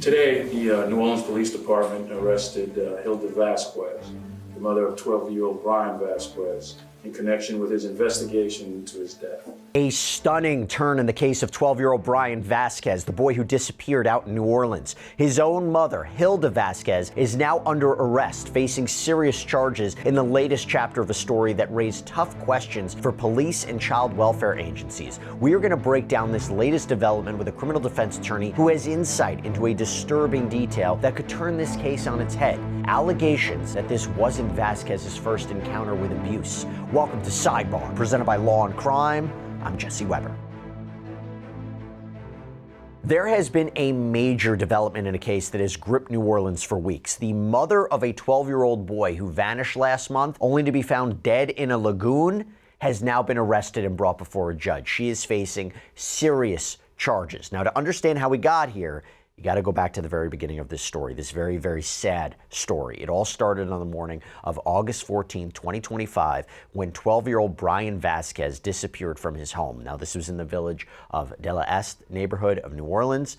Today, the New Orleans Police Department arrested Hilda Vasquez, the mother of 12-year-old Bryan Vasquez, in connection with his investigation into his death. A stunning turn in the case of 12-year-old Bryan Vasquez, the boy who disappeared out in New Orleans. His own mother, Hilda Vasquez, is now under arrest, facing serious charges in the latest chapter of a story that raised tough questions for police and child welfare agencies. We are going to break down this latest development with a criminal defense attorney who has insight into a disturbing detail that could turn this case on its head. Allegations that this wasn't Vasquez's first encounter with abuse. Welcome to Sidebar, presented by Law&Crime. I'm Jesse Weber. There has been a major development in a case that has gripped New Orleans for weeks. The mother of a 12-year-old boy who vanished last month, only to be found dead in a lagoon, has now been arrested and brought before a judge. She is facing serious charges. Now, to understand how we got here, you got to go back to the very beginning of this story, this very, very sad story. It all started on the morning of August 14, 2025, when 12-year-old Bryan Vasquez disappeared from his home. Now, this was in the village of De La Est neighborhood of New Orleans.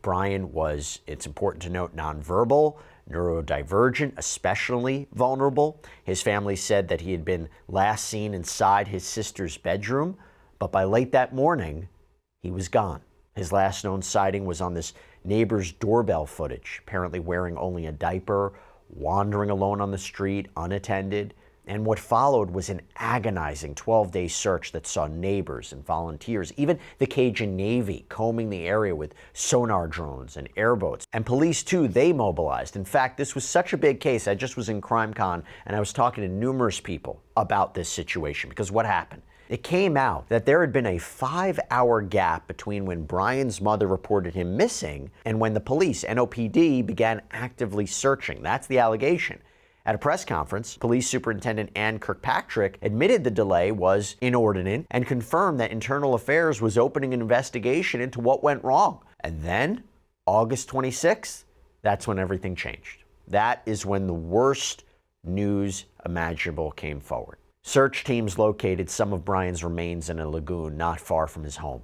Bryan was, it's important to note, nonverbal, neurodivergent, especially vulnerable. His family said that he had been last seen inside his sister's bedroom, but by late that morning, he was gone. His last known sighting was on this neighbor's doorbell footage, apparently wearing only a diaper, wandering alone on the street, unattended. And what followed was an agonizing 12-day search that saw neighbors and volunteers, even the Cajun Navy, combing the area with sonar drones and airboats. And police, too, they mobilized. In fact, this was such a big case. I just was in CrimeCon, and I was talking to numerous people about this situation, because what happened? It came out that there had been a 5-hour gap between when Bryan's mother reported him missing and when the police, NOPD, began actively searching. That's the allegation. At a press conference, Police Superintendent Ann Kirkpatrick admitted the delay was inordinate and confirmed that Internal Affairs was opening an investigation into what went wrong. And then, August 26th, that's when everything changed. That is when the worst news imaginable came forward. Search teams located some of Bryan's remains in a lagoon not far from his home.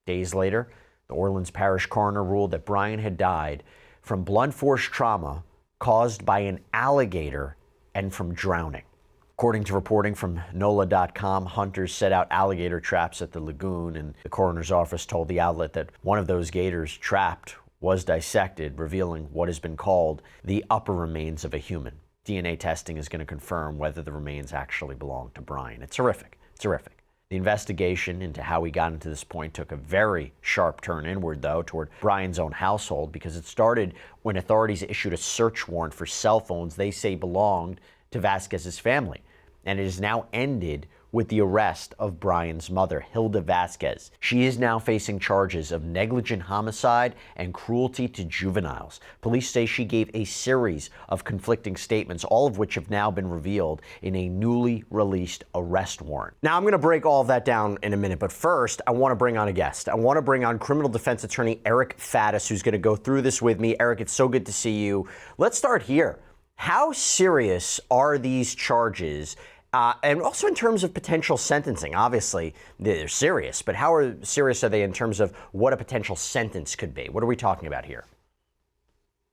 Days later, the Orleans Parish coroner ruled that Bryan had died from blunt force trauma caused by an alligator and from drowning. According to reporting from NOLA.com, hunters set out alligator traps at the lagoon, and the coroner's office told the outlet that one of those gators trapped was dissected, revealing what has been called the upper remains of a human. DNA testing is going to confirm whether the remains actually belong to Bryan. It's horrific. It's horrific. The investigation into how he got into this point took a very sharp turn inward, though, toward Bryan's own household, because it started when authorities issued a search warrant for cell phones they say belonged to Vasquez's family. And it has now ended with the arrest of Bryan's mother, Hilda Vasquez. She is now facing charges of negligent homicide and cruelty to juveniles. Police say she gave a series of conflicting statements, all of which have now been revealed in a newly released arrest warrant. Now, I'm going to break all of that down in a minute, but first, I want to bring on a guest. I want to bring on criminal defense attorney Eric Faddis, who's going to go through this with me. Eric, it's so good to see you. Let's start here. How serious are these charges? And also in terms of potential sentencing, obviously they're serious, but how serious are they in terms of what a potential sentence could be? What are we talking about here?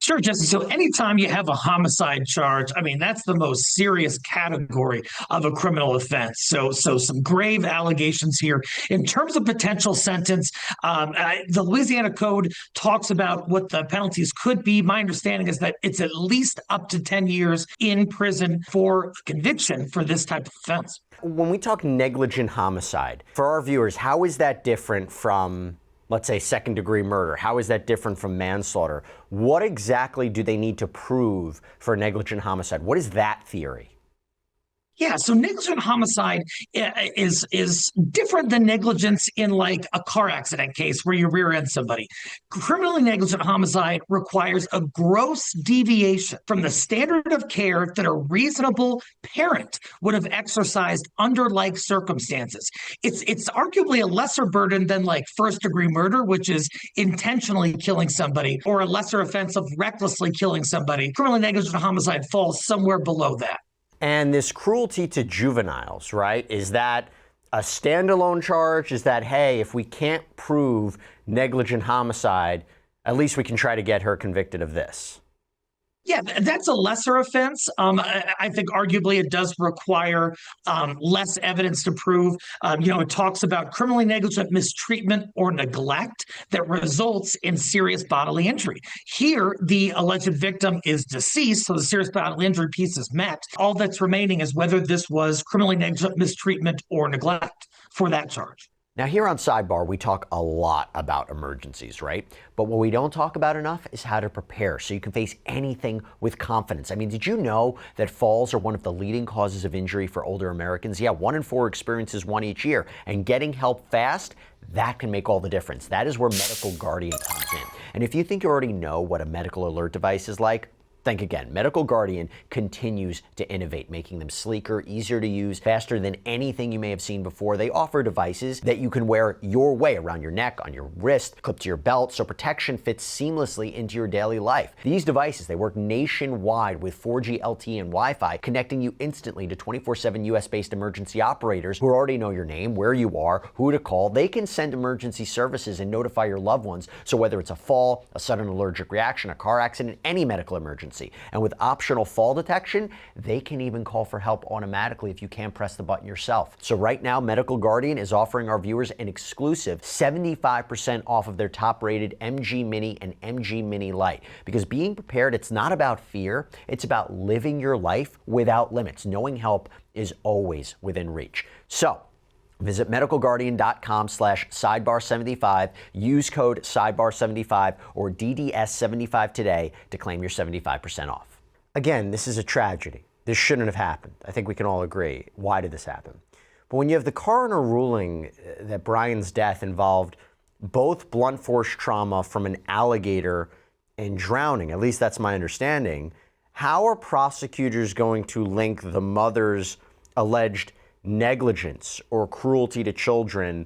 Sure, Jesse. So anytime you have a homicide charge, I mean, that's the most serious category of a criminal offense. So some grave allegations here. In terms of potential sentence, the Louisiana Code talks about what the penalties could be. My understanding is that it's at least up to 10 years in prison for conviction for this type of offense. When we talk negligent homicide, for our viewers, how is that different from, let's say, second-degree murder? How is that different from manslaughter? What exactly do they need to prove for negligent homicide? What is that theory? Yeah, so negligent homicide is different than negligence in like a car accident case where you rear-end somebody. Criminally negligent homicide requires a gross deviation from the standard of care that a reasonable parent would have exercised under like circumstances. It's arguably a lesser burden than like first-degree murder, which is intentionally killing somebody, or a lesser offense of recklessly killing somebody. Criminally negligent homicide falls somewhere below that. And this cruelty to juveniles, right? Is that a standalone charge? Is that, hey, if we can't prove negligent homicide, At least we can try to get her convicted of this. Yeah, that's a lesser offense. I think arguably it does require less evidence to prove. It talks about criminally negligent mistreatment or neglect that results in serious bodily injury. Here, the alleged victim is deceased, so the serious bodily injury piece is met. All that's remaining is whether this was criminally negligent mistreatment or neglect for that charge. Now, here on Sidebar, we talk a lot about emergencies, right? But what we don't talk about enough is how to prepare so you can face anything with confidence. I mean, did you know that falls are one of the leading causes of injury for older Americans? Yeah, 1 in 4 experiences one each year. And getting help fast, that can make all the difference. That is where Medical Guardian comes in. And if you think you already know what a medical alert device is like, think again. Medical Guardian continues to innovate, making them sleeker, easier to use, faster than anything you may have seen before. They offer devices that you can wear your way, around your neck, on your wrist, clipped to your belt, so protection fits seamlessly into your daily life. These devices, they work nationwide with 4G LTE and Wi-Fi, connecting you instantly to 24/7 US-based emergency operators who already know your name, where you are, who to call. They can send emergency services and notify your loved ones. So whether it's a fall, a sudden allergic reaction, a car accident, any medical emergency. And with optional fall detection, they can even call for help automatically if you can't press the button yourself. So right now, Medical Guardian is offering our viewers an exclusive 75% off of their top-rated MG Mini and MG Mini Lite. Because being prepared, it's not about fear, it's about living your life without limits. Knowing help is always within reach. So visit medicalguardian.com/sidebar75, use code sidebar75 or DDS75 today to claim your 75% off. Again, this is a tragedy. This shouldn't have happened. I think we can all agree. Why did this happen? But when you have the coroner ruling that Bryan's death involved both blunt force trauma from an alligator and drowning, at least that's my understanding, how are prosecutors going to link the mother's alleged negligence or cruelty to children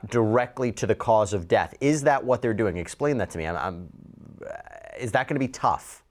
directly to the cause of death? Is that what they're doing? Explain that to me. Is that going to be tough?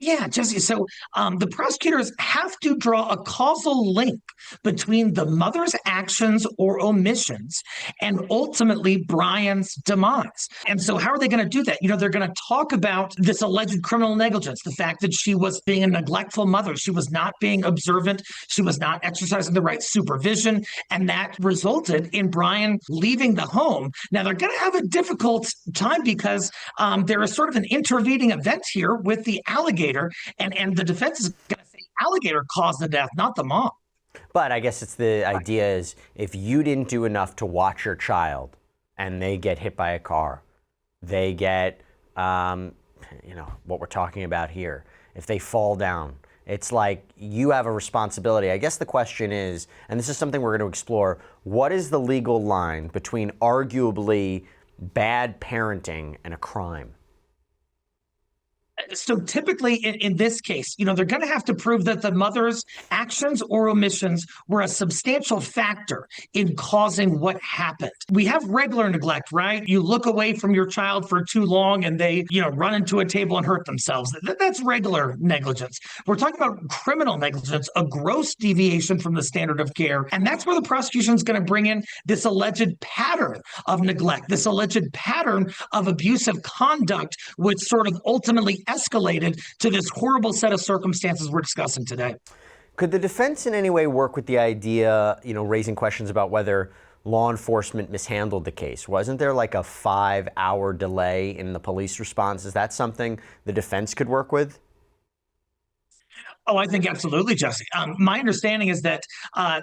Yeah, Jesse. So the prosecutors have to draw a causal link between the mother's actions or omissions and ultimately Bryan's demise. And so how are they going to do that? They're going to talk about this alleged criminal negligence, the fact that she was being a neglectful mother. She was not being observant. She was not exercising the right supervision. And that resulted in Bryan leaving the home. Now, they're going to have a difficult time because there is sort of an intervening event here with the alligator. And the defense is going to say alligator caused the death, not the mom. But I guess it's the idea is if you didn't do enough to watch your child and they get hit by a car, they get, what we're talking about here. If they fall down, it's like you have a responsibility. I guess the question is, and this is something we're going to explore, what is the legal line between arguably bad parenting and a crime? So typically in this case, they're going to have to prove that the mother's actions or omissions were a substantial factor in causing what happened. We have regular neglect, right? You look away from your child for too long and they, run into a table and hurt themselves. That's regular negligence. We're talking about criminal negligence, a gross deviation from the standard of care. And that's where the prosecution is going to bring in this alleged pattern of neglect, this alleged pattern of abusive conduct, which sort of ultimately escalated to this horrible set of circumstances we're discussing today. Could the defense in any way work with the idea, raising questions about whether law enforcement mishandled the case? Wasn't there like a 5-hour delay in the police response? Is that something the defense could work with? Oh, I think absolutely, Jesse. My understanding is that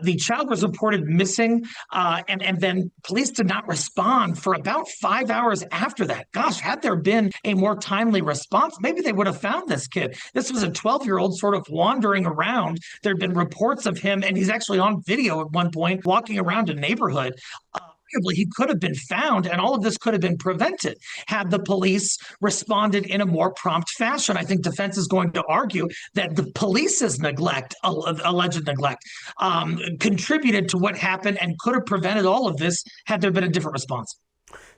the child was reported missing, and then police did not respond for about 5 hours after that. Gosh, had there been a more timely response, maybe they would have found this kid. This was a 12-year-old sort of wandering around. There had been reports of him, and he's actually on video at one point walking around a neighborhood. He could have been found, and all of this could have been prevented had the police responded in a more prompt fashion. I think defense is going to argue that the police's neglect, alleged neglect, contributed to what happened and could have prevented all of this had there been a different response.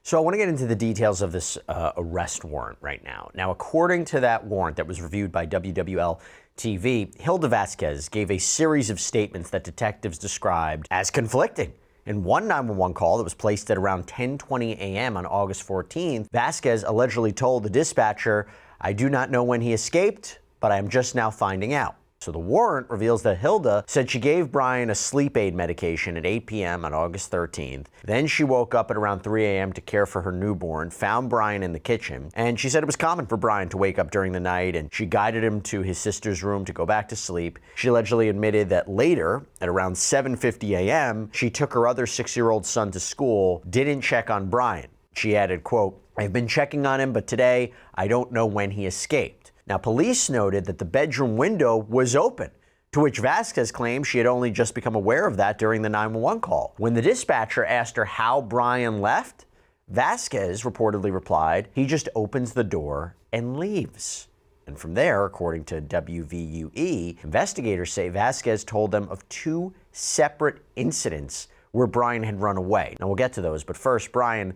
So I want to get into the details of this arrest warrant right now. Now, according to that warrant that was reviewed by WWL TV, Hilda Vasquez gave a series of statements that detectives described as conflicting. In one 911 call that was placed at around 10:20 a.m. on August 14th, Vasquez allegedly told the dispatcher, "I do not know when he escaped, but I am just now finding out." So the warrant reveals that Hilda said she gave Bryan a sleep aid medication at 8 p.m. on August 13th. Then she woke up at around 3 a.m. to care for her newborn, found Bryan in the kitchen, and she said it was common for Bryan to wake up during the night, and she guided him to his sister's room to go back to sleep. She allegedly admitted that later, at around 7:50 a.m., she took her other 6-year-old son to school, didn't check on Bryan. She added, quote, "I've been checking on him, but today I don't know when he escaped." Now, police noted that the bedroom window was open, to which Vasquez claimed she had only just become aware of that during the 911 call. When the dispatcher asked her how Bryan left, Vasquez reportedly replied, "He just opens the door and leaves." And from there, according to WVUE, investigators say Vasquez told them of 2 separate incidents where Bryan had run away. Now, we'll get to those, but first, Bryan,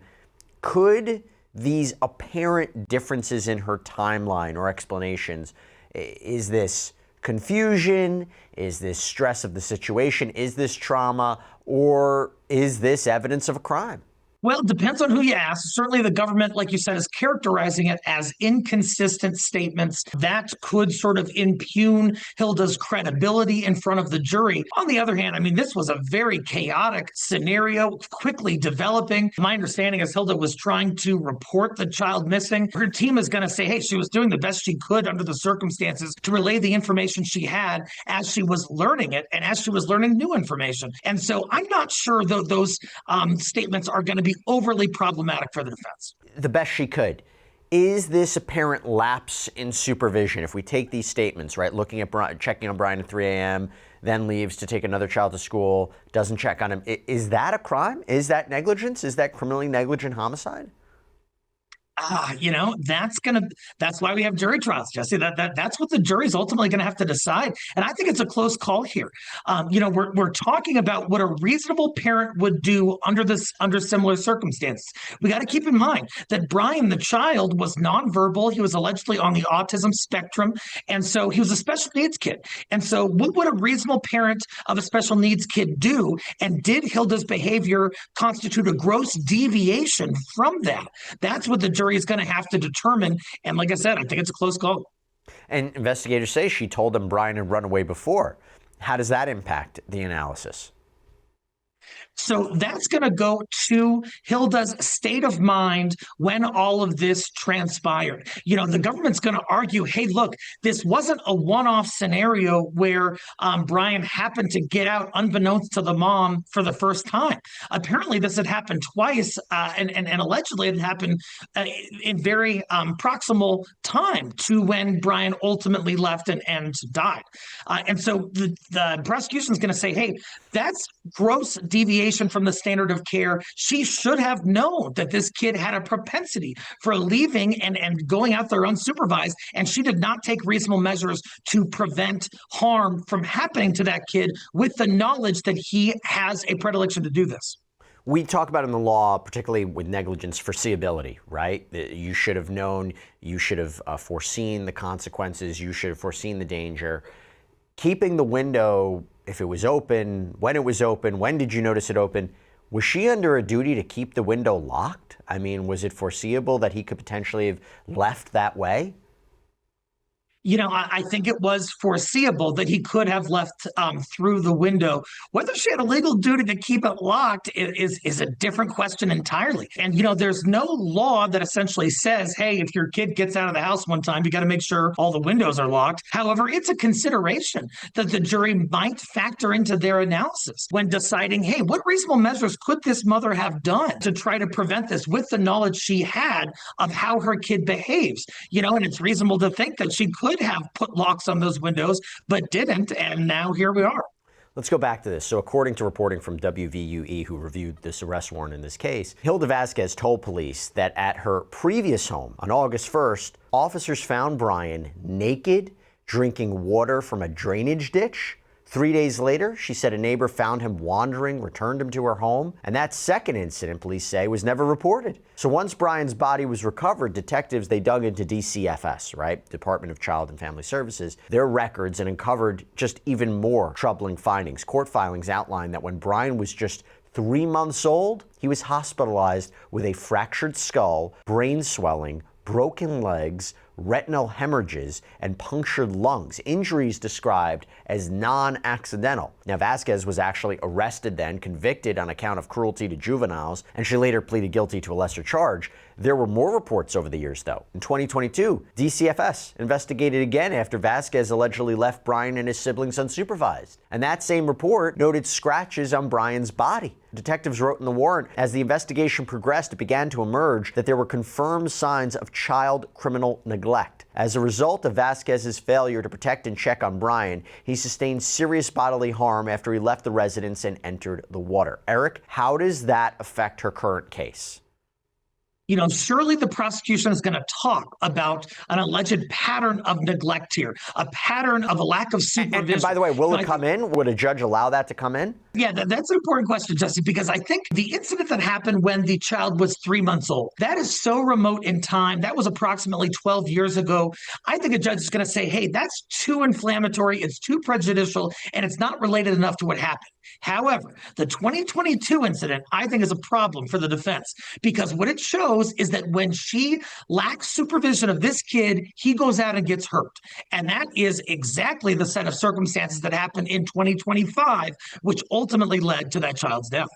could these apparent differences in her timeline or explanations, is this confusion? Is this stress of the situation? Is this trauma? Or is this evidence of a crime? Well, it depends on who you ask. Certainly the government, like you said, is characterizing it as inconsistent statements that could sort of impugn Hilda's credibility in front of the jury. On the other hand, I mean, this was a very chaotic scenario, quickly developing. My understanding is Hilda was trying to report the child missing. Her team is going to say, hey, she was doing the best she could under the circumstances to relay the information she had as she was learning it and as she was learning new information. And so I'm not sure those statements are going to be overly problematic for the defense. The best she could. Is this apparent lapse in supervision? If we take these statements, right, looking at checking on Bryan at 3 a.m., then leaves to take another child to school, doesn't check on him, is that a crime? Is that negligence? Is that criminally negligent homicide? That's why we have jury trials, Jesse. That's what the jury's ultimately going to have to decide. And I think it's a close call here. We're talking about what a reasonable parent would do under similar circumstances. We got to keep in mind that Bryan, the child, was nonverbal. He was allegedly on the autism spectrum. And so he was a special needs kid. And so what would a reasonable parent of a special needs kid do? And did Hilda's behavior constitute a gross deviation from that? That's what the jury is going to have to determine. And like I said, I think it's a close call. And investigators say she told them Bryan had run away before. How does that impact the analysis? So that's going to go to Hilda's state of mind when all of this transpired. The government's going to argue, hey, look, this wasn't a one-off scenario where Bryan happened to get out unbeknownst to the mom for the first time. Apparently, this had happened twice, and allegedly it happened in very proximal time to when Bryan ultimately left and died. And so the prosecution is going to say, hey, that's gross deviation from the standard of care. She should have known that this kid had a propensity for leaving and going out there unsupervised, and she did not take reasonable measures to prevent harm from happening to that kid with the knowledge that he has a predilection to do this. We talk about in the law, particularly with negligence, foreseeability, right? You should have known, you should have foreseen the consequences, you should have foreseen the danger. Keeping the window, if it was open, when did you notice it open? Was she under a duty to keep the window locked? I mean, was it foreseeable that he could potentially have left that way? I think it was foreseeable that he could have left through the window. Whether she had a legal duty to keep it locked is a different question entirely. And, there's no law that essentially says, hey, if your kid gets out of the house one time, you got to make sure all the windows are locked. However, it's a consideration that the jury might factor into their analysis when deciding, hey, what reasonable measures could this mother have done to try to prevent this with the knowledge she had of how her kid behaves? And it's reasonable to think that she could have put locks on those windows, but didn't, and now here we are. Let's go back to this. So according to reporting from WVUE, who reviewed this arrest warrant in this case, Hilda Vasquez told police that at her previous home on August 1st, officers found Bryan naked, drinking water from a drainage ditch. 3 days later, she said a neighbor found him wandering, returned him to her home, and that second incident, police say, was never reported. So once Bryan's body was recovered, detectives, they dug into DCFS, right? Department of Child and Family Services, their records, and uncovered just even more troubling findings. Court filings outlined that when Bryan was just 3 months old, he was hospitalized with a fractured skull, brain swelling, broken legs, retinal hemorrhages, and punctured lungs, injuries described as non-accidental. Now, Vasquez was actually arrested then, convicted on account of cruelty to juveniles, and she later pleaded guilty to a lesser charge. There were more reports over the years, though. In 2022, DCFS investigated again after Vasquez allegedly left Bryan and his siblings unsupervised. And that same report noted scratches on Bryan's body. Detectives wrote in the warrant, as the investigation progressed, it began to emerge that there were confirmed signs of child criminal neglect. As a result of Vasquez's failure to protect and check on Bryan, he sustained serious bodily harm after he left the residence and entered the water. Eric, how does that affect her current case? You know, surely the prosecution is going to talk about an alleged pattern of neglect here, a pattern of a lack of supervision. And by the way, will it come in? Would a judge allow that to come in? Yeah, that's an important question, Jesse, because I think the incident that happened when the child was 3 months old, that is so remote in time. That was approximately 12 years ago. I think a judge is going to say, hey, that's too inflammatory, it's too prejudicial, and it's not related enough to what happened. However, the 2022 incident, I think, is a problem for the defense, because what it shows is that when she lacks supervision of this kid, he goes out and gets hurt. And that is exactly the set of circumstances that happened in 2025, which ultimately led to that child's death.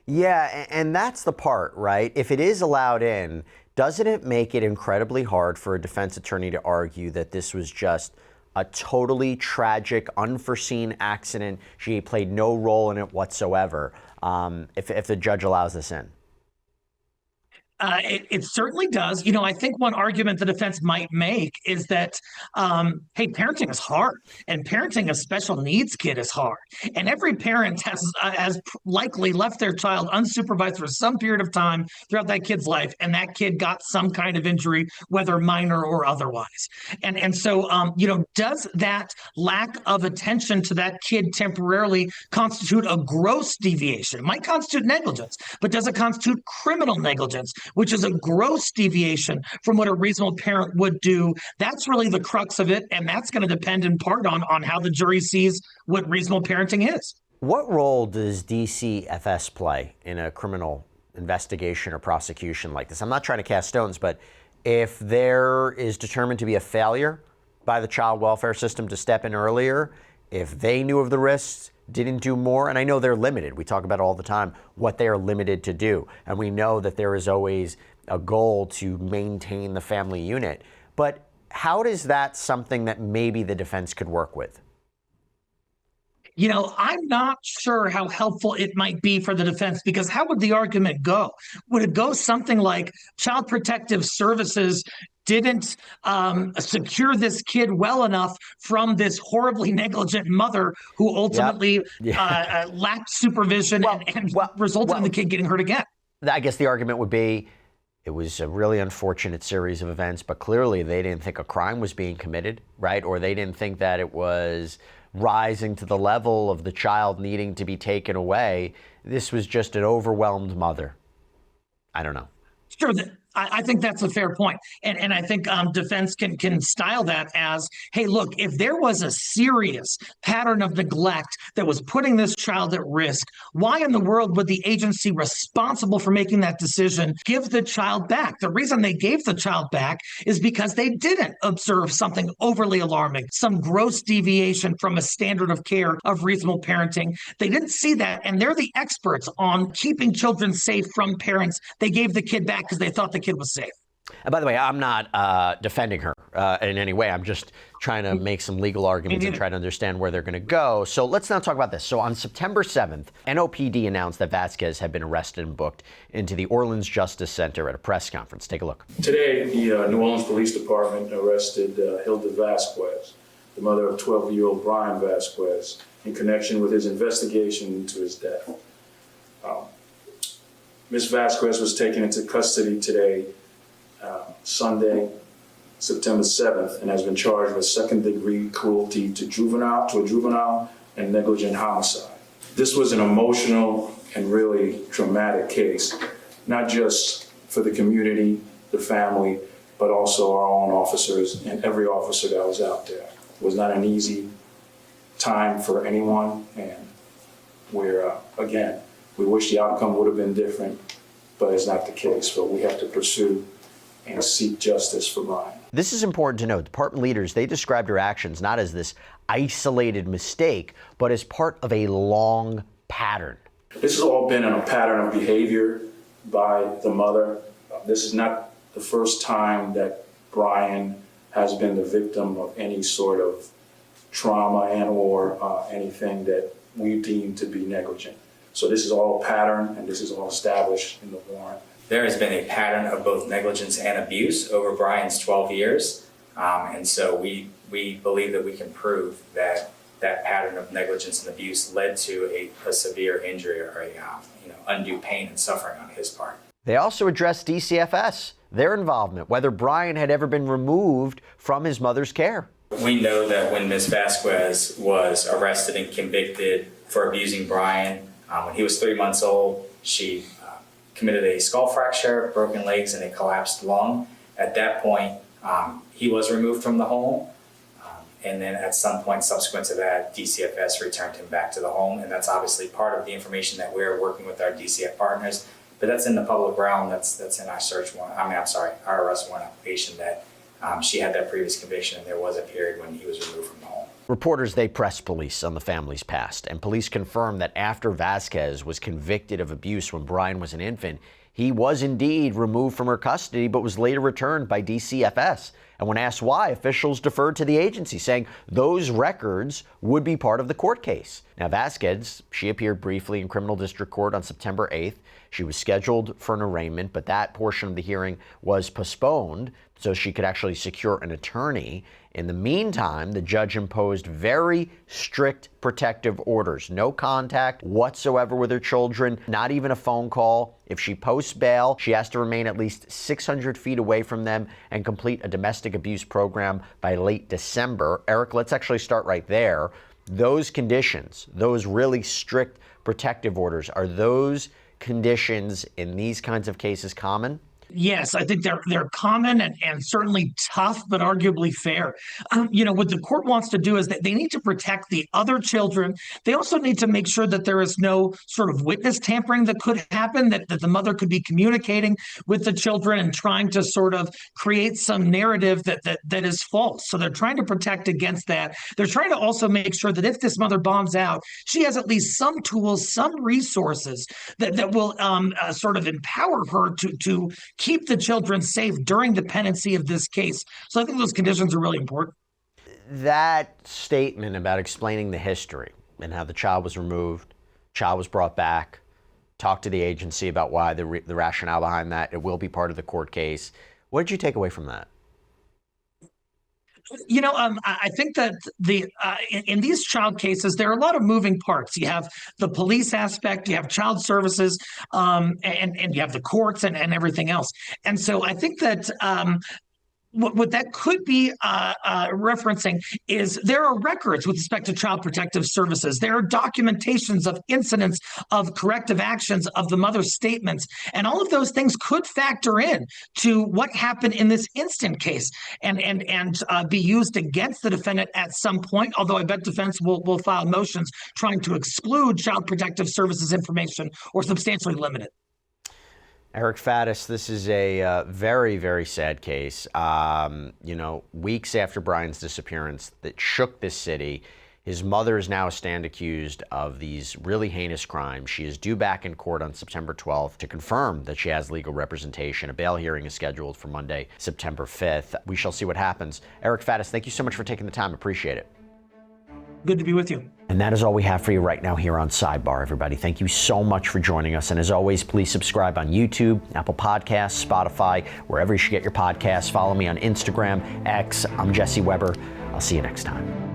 Yeah, and that's the part, right? If it is allowed in, doesn't it make it incredibly hard for a defense attorney to argue that this was just a totally tragic, unforeseen accident? She played no role in it whatsoever, if the judge allows this in. It certainly does. You know, I think one argument the defense might make is that, hey, parenting is hard, and parenting a special needs kid is hard. And every parent has likely left their child unsupervised for some period of time throughout that kid's life, and that kid got some kind of injury, whether minor or otherwise. And so, you know, does that lack of attention to that kid temporarily constitute a gross deviation? It might constitute negligence, but does it constitute criminal negligence, which is a gross deviation from what a reasonable parent would do? That's really the crux of it, and that's going to depend in part on how the jury sees what reasonable parenting is. What role does DCFS play in a criminal investigation or prosecution like this? I'm not trying to cast stones, but if there is determined to be a failure by the child welfare system to step in earlier, if they knew of the risks, didn't do more, and I know they're limited. We talk about it all the time, what they are limited to do. And we know that there is always a goal to maintain the family unit. But how is that something that maybe the defense could work with? You know, I'm not sure how helpful it might be for the defense, because how would the argument go? Would it go something like Child Protective Services didn't secure this kid well enough from this horribly negligent mother who ultimately lacked supervision and resulted in the kid getting hurt again? I guess the argument would be it was a really unfortunate series of events, but clearly they didn't think a crime was being committed, right? Or they didn't think that it was rising to the level of the child needing to be taken away. This was just an overwhelmed mother. I don't know. Sure. I think that's a fair point. And I think defense can style that as, hey, look, if there was a serious pattern of neglect that was putting this child at risk, why in the world would the agency responsible for making that decision give the child back? The reason they gave the child back is because they didn't observe something overly alarming, some gross deviation from a standard of care of reasonable parenting. They didn't see that, and they're the experts on keeping children safe from parents. They gave the kid back because they thought the kid was safe. And by the way, I'm not defending her in any way. I'm just trying to make some legal arguments and try to understand where they're going to go. So let's now talk about this. So on September 7th, NOPD announced that Vasquez had been arrested and booked into the Orleans Justice Center at a press conference. Take a look. Today, the New Orleans Police Department arrested Hilda Vasquez, the mother of 12-year-old Bryan Vasquez, in connection with his investigation into his death. Ms. Vasquez was taken into custody today, Sunday, September 7th, and has been charged with second-degree cruelty to a juvenile and negligent homicide. This was an emotional and really traumatic case, not just for the community, the family, but also our own officers and every officer that was out there. It was not an easy time for anyone, and we're We wish the outcome would have been different, but it's not the case. So we have to pursue and seek justice for Bryan. This is important to note. Department leaders, they described her actions not as this isolated mistake, but as part of a long pattern. This has all been in a pattern of behavior by the mother. This is not the first time that Bryan has been the victim of any sort of trauma and or anything that we deem to be negligent. So this is all pattern, and this is all established in the warrant. There has been a pattern of both negligence and abuse over Bryan's 12 years. And so we believe that we can prove that that pattern of negligence and abuse led to a severe injury or undue pain and suffering on his part. They also addressed DCFS, their involvement, whether Bryan had ever been removed from his mother's care. We know that when Ms. Vasquez was arrested and convicted for abusing Bryan, when he was 3 months old, she committed a skull fracture, broken legs, and a collapsed lung. At that point, he was removed from the home. And then at some point subsequent to that, DCFS returned him back to the home. And that's obviously part of the information that we're working with our DCF partners. But that's in the public realm. That's in our our arrest warrant application that she had that previous conviction and there was a period when he was removed from the home. Reporters, they pressed police on the family's past, and police confirmed that after Vasquez was convicted of abuse when Bryan was an infant, he was indeed removed from her custody, but was later returned by DCFS. And when asked why, officials deferred to the agency, saying those records would be part of the court case. Now, Vasquez, she appeared briefly in criminal district court on September 8th. She was scheduled for an arraignment, but that portion of the hearing was postponed so she could actually secure an attorney. In the meantime, the judge imposed very strict protective orders. No contact whatsoever with her children, not even a phone call. If she posts bail, she has to remain at least 600 feet away from them and complete a domestic abuse program by late December. Eric, let's actually start right there. Those conditions, those really strict protective orders, are those conditions in these kinds of cases common? Yes, I think they're common and certainly tough, but arguably fair. What the court wants to do is that they need to protect the other children. They also need to make sure that there is no sort of witness tampering that could happen, that the mother could be communicating with the children and trying to sort of create some narrative that is false. So they're trying to protect against that. They're trying to also make sure that if this mother bombs out, she has at least some tools, some resources that will sort of empower her to keep the children safe during the pendency of this case. So I think those conditions are really important. That statement about explaining the history and how the child was removed, child was brought back, talk to the agency about why the rationale behind that, it will be part of the court case. What did you take away from that? I think that in these child cases, there are a lot of moving parts. You have the police aspect, you have child services, and you have the courts and everything else. And so I think that what that could be referencing is there are records with respect to child protective services. There are documentations of incidents of corrective actions of the mother's statements. And all of those things could factor in to what happened in this instant case and be used against the defendant at some point, although I bet defense will file motions trying to exclude child protective services information or substantially limit it. Eric Faddis, this is a very, very sad case. Weeks after Bryan's disappearance that shook this city, his mother is now stand accused of these really heinous crimes. She is due back in court on September 12th to confirm that she has legal representation. A bail hearing is scheduled for Monday, September 5th. We shall see what happens. Eric Faddis, thank you so much for taking the time. Appreciate it. Good to be with you. And that is all we have for you right now here on Sidebar, everybody. Thank you so much for joining us. And as always, please subscribe on YouTube, Apple Podcasts, Spotify, wherever you should get your podcasts. Follow me on Instagram, X. I'm Jesse Weber. I'll see you next time.